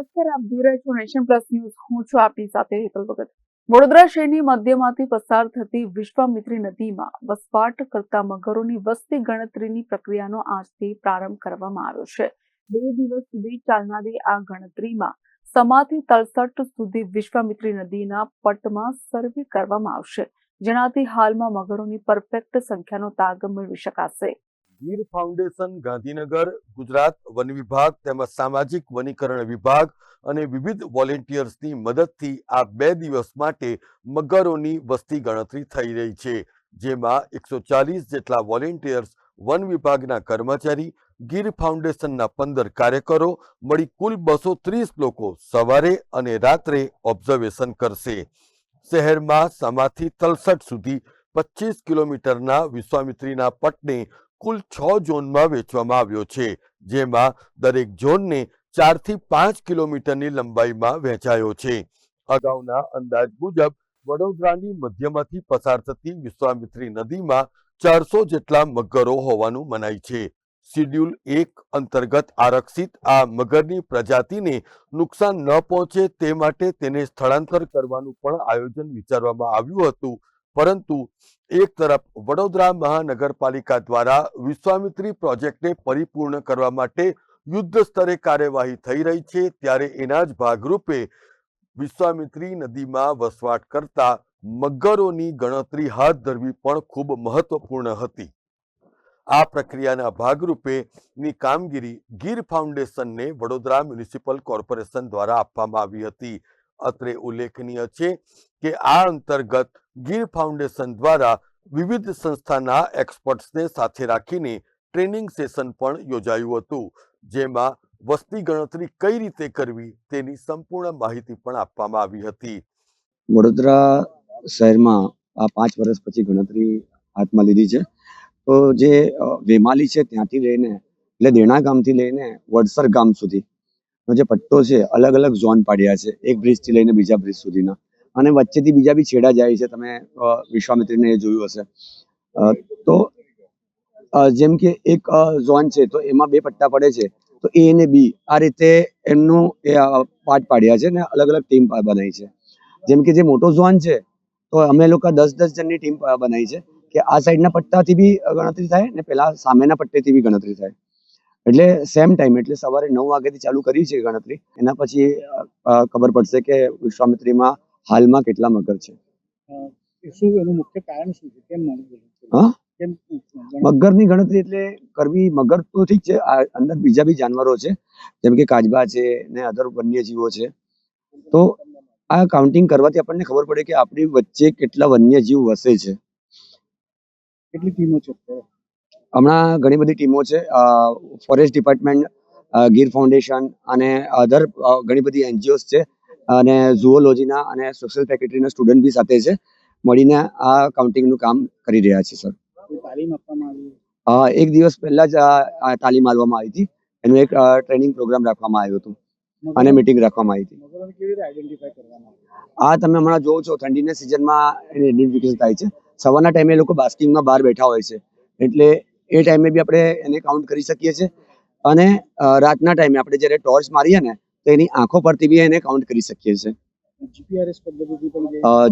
નમસ્કાર, આપ જોઈ રહ્યા છો નેશન પ્લસ ન્યૂઝ. હું છું આપની સાથે હેતલ ભગત. વડોદરા શહેરની મધ્યમાંથી પસાર થતી વિશ્વામિત્રી નદીમાં વસવાટ કરતા મગરોની વસ્તી ગણતરીની પ્રક્રિયાનો આજથી પ્રારંભ કરવામાં આવ્યો છે. 2 દિવસ સુધી ચાલનારી આ ગણતરીમાં સમાથી તલસટ સુધી વિશ્વામિત્રી નદીના પટમાં સર્વે કરવામાં આવશે, જેનાથી હાલમાં મગરોની પરફેક્ટ સંખ્યાનો તાગ મેળવી શકાશે. ગીર ફાઉન્ડેશન ગાંધીનગર, ગુજરાત વન વિભાગ તેમજ સામાજિક વનીકરણ વિભાગ અને વિવિધ વોલેન્ટિયર્સની મદદથી આ 2 દિવસ માટે મગરોની વસ્તી ગણતરી થઈ રહી છે, જેમાં 140 જેટલા વોલેન્ટિયર્સ, વન વિભાગના કર્મચારી, ગીર ફાઉન્ડેશનના 15 કાર્યકરો મળી કુલ 230 લોકો સવારે અને રાત્રે ઓબ્ઝર્વેશન કરશે. શહેરમાં સમાથી તલસટ સુધી 25 કિલોમીટરના વિશ્વામિત્રીના પટને કુલ 6 ઝોનમાં વહેંચવામાં આવ્યો છે, જેમાં દરેક ઝોનને 4 થી 5 કિલોમીટરની લંબાઈમાં વહેંચાયો છે. અગાઉના અંદાજ મુજબ વડોદરાની મધ્યમાંથી પસાર થતી વિશ્વામિત્રી નદીમાં 400 જેટલા મગરો હોવાનું મનાય છે. શિડ્યુલ 1 અંતર્ગત આરક્ષિત આ મગરની પ્રજાતિને નુકસાન ન પહોંચે તે માટે તેને સ્થળાંતર કરવાનું પણ આયોજન વિચારવામાં આવ્યું હતું, પરંતુ એક તરફ વડોદરા મહાનગરપાલિકા દ્વારા વિશ્વામિત્રી પ્રોજેક્ટને પરિપૂર્ણ કરવા માટે યુદ્ધ સ્તરે કાર્યવાહી થઈ રહી છે, ત્યારે એના જ ભાગરૂપે વિશ્વામિત્રી નદીમાં વસવાટ કરતા મગરોની ગણતરી હાથ ધરવી પણ ખૂબ મહત્વપૂર્ણ હતી. આ પ્રક્રિયાના ભાગરૂપે ની કામગીરી ગીર ફાઉન્ડેશનને વડોદરા મ્યુનિસિપલ કોર્પોરેશન દ્વારા આપવામાં આવી હતી. અત્રે ઉલ્લેખનીય છે કે આ અંતર્ગત ગીર ફાઉન્ડેશન દ્વારા વિવિધ સંસ્થાના એક્સપર્ટ્સને સાથે રાખીને ટ્રેનિંગ સેશન પણ યોજાયું હતું, જેમાં વસ્તી ગણતરી કઈ રીતે કરવી તેની સંપૂર્ણ માહિતી પણ આપવામાં આવી હતી. વડોદરા શહેરમાં આ 5 વર્ષ પછી ગણતરી હાથમાં લીધી છે. તો જે વેમાલી છે ત્યાંથી લઈને એટલે દેણા ગામથી લઈને વડસર ગામ સુધીનો જે પટ્ટો છે, અલગ અલગ ઝોન પાડ્યા છે, એક બ્રિજથી લઈને બીજા બ્રિજ સુધીના, અને વચ્ચેથી બીજા બી છેડા જાય છે. તમે વિશ્વામિત્રીને એ જોયું હશે. તો જેમ કે એક ઝોન છે તો એમાં 2 પટ્ટા પડે છે, તો એ અને બી આ રીતે એમનું પાર્ટ પાડ્યા છે ને અલગ અલગ ટીમ બનાવી છે. જેમ કે જે મોટો ઝોન છે તો અમે લોકો 10-10 જણની ટીમ બનાવી છે કે આ સાઈડના પટ્ટાથી બી ગણતરી થાય ને પેલા સામેના પટ્ટેથી બી ગણતરી થાય. એટલે સેમ ટાઈમ, એટલે સવારે 9 વાગ્યાથી ચાલુ કરી છે ગણતરી. એના પછી ખબર પડશે કે વિશ્વામિત્રીમાં હાલમાં કેટલા મગર છે. શું એનું મુખ્ય કારણ શું છે? કેમ મગરની ગણતરી એટલે કરવી? મગર તો ઠીક છે, અંદર બીજા બી જાનવરો છે, જેમ કે કાચબા છે ને અધર વન્યજીવો છે. તો આ કાઉન્ટિંગ કરવાથી આપણને ખબર પડે કે આપણી વચ્ચે કેટલા વન્યજીવ વસે છે. કેટલી ટીમો છે? હમણાં ઘણી બધી ટીમો છે. ફોરેસ્ટ ડિપાર્ટમેન્ટ, ગીર ફાઉન્ડેશન અને અધર ઘણી બધી એનજીઓસ છે, અને ઝુઓલોજીના અને સોશિયલ સેક્રેટરીના સ્ટુડન્ટ બી સાથે છે, મળીને આ કાઉન્ટિંગનું કામ કરી રહ્યા છે. સર, તાલીમ આપવામાં આવી? એક દિવસ પહેલા જ તાલીમ આપવામાં આવી હતી. એનું એક ટ્રેનિંગ પ્રોગ્રામ રાખવામાં આવ્યો હતો અને મીટિંગ રાખવામાં આવી હતી. કેવી રીતે આઈડેન્ટિફાઈ કરવામાં આવે? આ તમે હમણાં જોવો છો, ઠંડીના સિઝનમાં એની આઈડેન્ટિફિકેશન થાય છે. સવારના ટાઈમે લોકો બાસ્કિંગમાં બહાર બેઠા હોય છે, એટલે એ ટાઈમે બી આપણે એને કાઉન્ટ કરી શકીએ છીએ. અને રાતના ટાઈમે આપણે જ્યારે ટોર્ચ મારીએ ને તો એની આંખો પરથી બી એને કાઉન્ટ કરી શકીએ છીએ.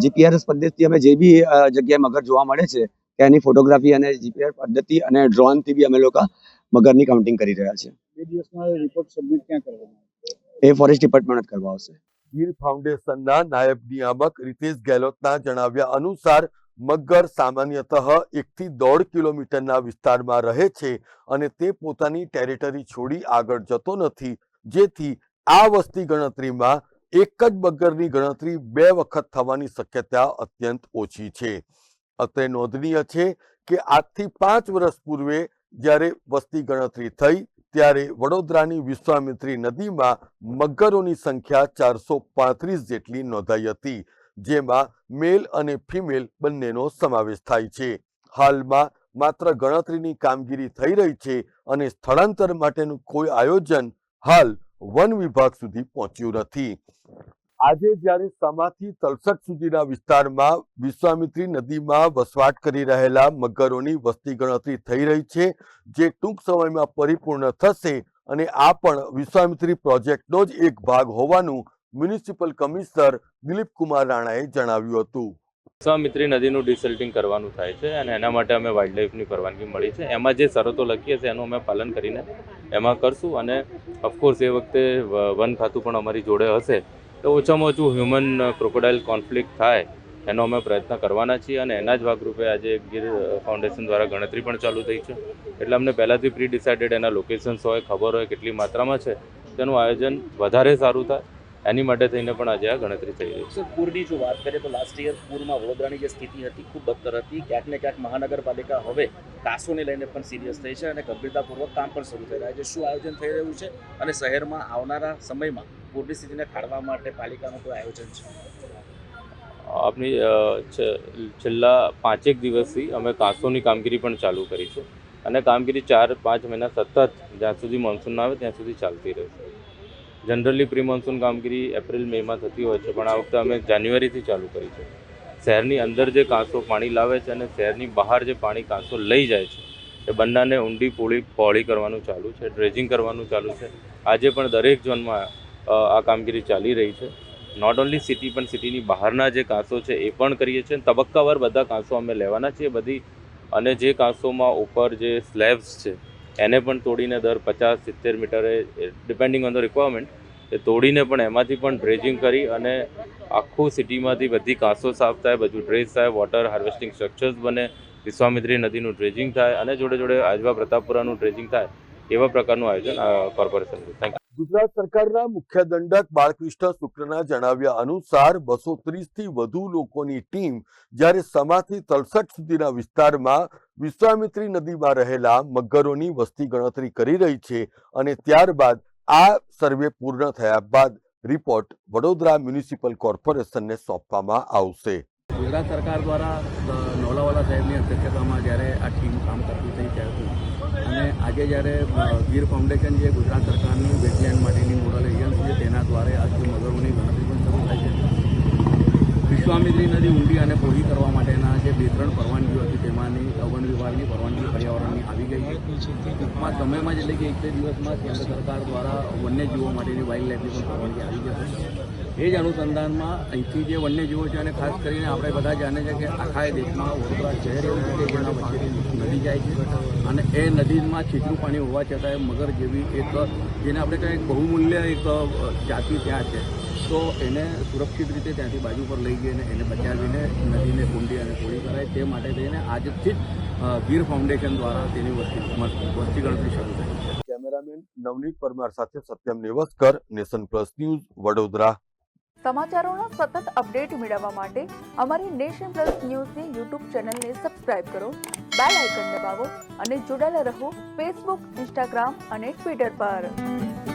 જીપીઆરએસ પદ્ધતિ અમે જે બી જગ્યાએ મગર જોવા મળે છે કે એની ફોટોગ્રાફી અને જીપીઆર પદ્ધતિ અને ડ્રોનથી બી અમે લોકો મગરની કાઉન્ટિંગ કરી રહ્યા છે. 2 દિવસમાં રિપોર્ટ સબમિટ ક્યાં કરવાનો? એ ફોરેસ્ટ ડિપાર્ટમેન્ટ જ કરવા આવશે. ગીર ફાઉન્ડેશનના નાયબ નિયામક રીતેશ ગેહલોતના જણાવ્યા અનુસાર મગર સામાન્યતઃ 1 થી 1.5 કિલોમીટરના વિસ્તારમાં રહે છે અને તે પોતાની ટેરિટરી છોડી આગળ જતો નથી, જેથી આ વસ્તી ગણતરીમાં એક જ મગરની ગણતરી 2 વખત થવાની શક્યતા અત્યંત ઓછી છે. અત્રે નોંધનીય છે કે આજથી 5 વર્ષ પૂર્વે જ્યારે વસ્તી ગણતરી થઈ ત્યારે વડોદરાની વિશ્વામિત્રી નદીમાં મગરોની સંખ્યા 435 જેટલી નોંધાઈ હતી, જેમાં મેલ અને ફિમેલ બંનેનો સમાવેશ થાય છે. હાલમાં માત્ર ગણતરીની કામગીરી થઈ રહી છે અને સ્થળાંતર માટેનું કોઈ આયોજન હાલ વન વિભાગ સુધી પહોંચ્યું નથી. આજે જ્યારે સમાથી તલસટ સુધીના વિસ્તારમાં વિશ્વામિત્રી નદીમાં વસવાટ કરી રહેલા મગરોની વસ્તી ગણતરી થઈ રહી છે, જે ટૂંક સમયમાં પરિપૂર્ણ થશે અને આ પણ વિશ્વામિત્રી પ્રોજેક્ટનો જ એક ભાગ હોવાનું મ્યુનિસિપલ કમિશનર દિલીપ કુમાર રાણાએ જણાવ્યું હતું. વિશ્વામિત્રી નદીનું ડિસલ્ટિંગ કરવાનું થાય છે અને એના માટે અમે વાઇલ્ડલાઇફની પરવાનગી મળી છે. એમાં જે શરતો લખીએ છીએ એનું અમે પાલન કરીને એમાં કરશું અને ઓફકોર્સ એ વખતે વન ખાતું પણ અમારી જોડે હશે તો ઓછામાં ઓછું હ્યુમન ક્રોકોડાઇલ કોન્ફ્લિક્ટ થાય એનો અમે પ્રયત્ન કરવાના છીએ અને એના જ ભાગરૂપે આજે ગીર ફાઉન્ડેશન દ્વારા ગણતરી પણ ચાલુ થઈ છે. એટલે અમને પહેલાંથી પ્રી ડિસાઇડેડ એના લોકેશન્સ હોય, ખબર હોય કેટલી માત્રામાં છે, તેનું આયોજન વધારે સારું થાય એની માટે થઈને પણ આજે આ ગણતરી થઈ રહી છે. સર, પૂરની જો વાત કરીએ તો લાસ્ટ યર પૂરમાં વડોદરાની જે સ્થિતિ હતી ખૂબ બદતર હતી. ક્યાંક ને ક્યાંક મહાનગરપાલિકા હવે કાંસોને લઈને પણ સિરિયસ થઈ છે અને ગંભીરતાપૂર્વક કામ પણ શરૂ થઈ રહ્યા છે. શું આયોજન થઈ રહ્યું છે અને શહેરમાં આવનારા સમયમાં પૂરની સ્થિતિને ખાળવા માટે પાલિકાનું કોઈ આયોજન છે? આપણી છેલ્લા 5 દિવસથી અમે કાંસોની કામગીરી પણ ચાલુ કરી છે અને કામગીરી 4-5 મહિના સતત જ્યાં સુધી મોન્સૂન આવે ત્યાં સુધી ચાલતી રહેશે. જનરલી પ્રી મોન્સૂન કામગીરી એપ્રિલ-મેમાં થતી હોય છે, પણ આ વખતે અમે જાન્યુઆરીથી ચાલુ કરી છે. શહેરની અંદર જે કાંસો પાણી લાવે છે અને શહેરની બહાર જે પાણી કાંસો લઈ જાય છે એ બંનેને ઊંડી પહોળી કરવાનું ચાલુ છે, ડ્રેજિંગ કરવાનું ચાલુ છે. આજે પણ દરેક ઝોનમાં આ કામગીરી ચાલી રહી છે. નોટ ઓન્લી સિટી પણ સિટીની બહારના જે કાંસો છે એ પણ કરીએ છીએ. તબક્કાવાર બધા કાંસો અમે લેવાના છીએ બધી, અને જે કાંસોમાં ઉપર જે સ્લેબ્સ છે એને પણ તોડીને દર 50-70 મીટરે ડિપેન્ડિંગ ઓન ધ રિક્વાયરમેન્ટ એ તોડીને પણ એમાંથી પણ ડ્રેજિંગ કરી અને આખું સિટીમાંથી બધી કાંસો સાફ થાય, બધું ડ્રેજ થાય, વોટર હાર્વેસ્ટિંગ સ્ટ્રક્ચર્સ બને, વિશ્વામિત્રી નદીનું ડ્રેજિંગ થાય અને જોડે જોડે આજવા પ્રતાપપુરાનું ડ્રેજિંગ થાય એવા પ્રકારનું આયોજન કોર્પોરેશન. Thank you. ગુજરાત સરકારના મુખ્ય દંડક બાળકૃષ્ણ શુક્લના જણાવ્યા અનુસાર 230થી વધુ લોકોની ટીમ જ્યારે સમાથી તલસઠ સુધીના વિસ્તારમાં વિશ્વામિત્રી નદીમાં રહેલા મગરોની વસ્તી ગણતરી કરી રહી છે અને ત્યારબાદ આ સર્વે પૂર્ણ થયા બાદ રિપોર્ટ વડોદરા મ્યુનિસિપલ કોર્પોરેશનને સોંપવામાં આવશે. ગુજરાત સરકાર દ્વારા નવલાવાલા સાહેબની અધ્યક્ષતામાં જ્યારે આ ટીમ કામ કરતી થઈ ત્યારથી અને આજે જ્યારે ગીર ફાઉન્ડેશન જે ગુજરાત સરકારની વેટલેન્ડ માટેની નોડલ એજન્સી છે તેના દ્વારા આજથી મગરોની ગણતરી પણ શરૂ થાય છે. વિશ્વામિત્રી નદી ઊંડી અને પહોળી કરવા માટેના જે 2-3 પરવાનગીઓ હતી તેમાંની વન વિભાગની પરવાનગી પર્યાવરણની આવી ગઈ છે. ટૂંકમાં સમયમાં જ એટલે કે 1-2 દિવસમાં કેન્દ્ર સરકાર દ્વારા વન્યજીવો માટેની વાઇલ્ડ લાઇફની પણ પરવાનગી આવી જશે. એ જ અનુસંધાનમાં અહીંથી જે વન્યજીવો છે અને ખાસ કરીને આપણે બધા જાણે છે કે આખા દેશમાં વડોદરા શહેર એવું છે કે જેના વચ્ચેથી નદી જાય છે અને એ નદીમાં છીછરું પાણી હોવા છતાં મગર જેવી એક જેને આપણે કહીએ બહુમૂલ્ય એક જાતિ ત્યાં છે, તો એને સુરક્ષિત રીતે ત્યાંથી બાજુ પર લઈ જઈને એને બચાવીને નદીને ઊંડી અને પહોળી કરાય તે માટે થઈને આજથી જ ગીર ફાઉન્ડેશન દ્વારા તેની વસ્તી ગણતરી શરૂ થઈ છે. કેમેરામેન નવનીત પરમાર સાથે Satyam Nevaskar, nation plus news, Vadodara. સમાચારોના સતત અપડેટ મેળવવા માટે અમારી નેશન પ્લસ ન્યૂઝની યુટ્યુબ ચેનલને સબસ્ક્રાઇબ કરો, બેલ આઇકન દબાવો અને જોડાયેલા રહો ફેસબુક, ઇન્સ્ટાગ્રામ અને ટ્વિટર પર.